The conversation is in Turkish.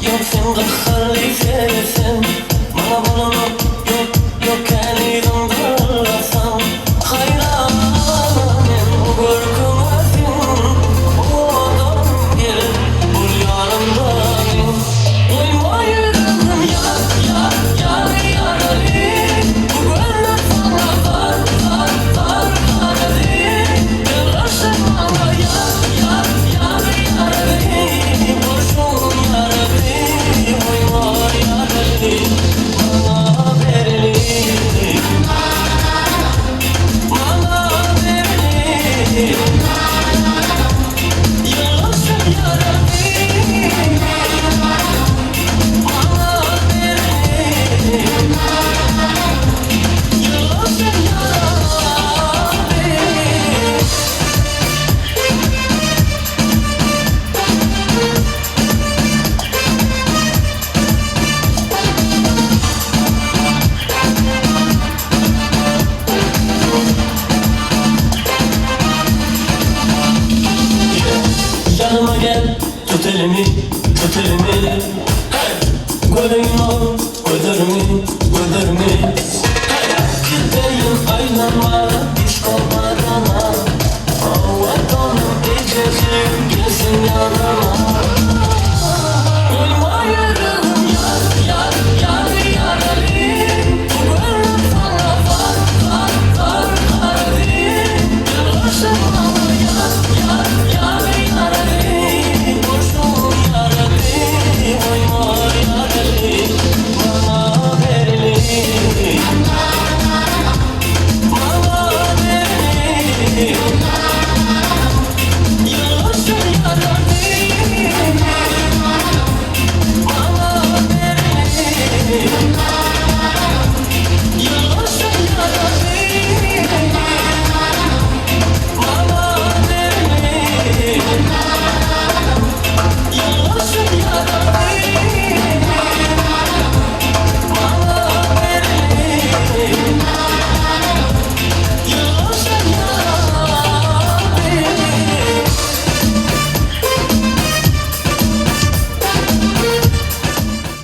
yok sen kahharlı sevsen. Bana bunu yok kendimden hayranım korkumasın. O adam gelip bul yanımdan. Uyma yüreğim yar bu gönlüm sana var gel aşkım bana yar boşum yarabbim. Uyma yarabbim bana verelim, bana verelim. Yalnızım yarabbim bana verelim, yalnızım yarabbim. Yanıma gel, tut elimi hey! Göreyim o gözlerimi hey! Gideyim aylanmaya, hiç kalmadan. Oh, atanım gecesi gelsin yanıma.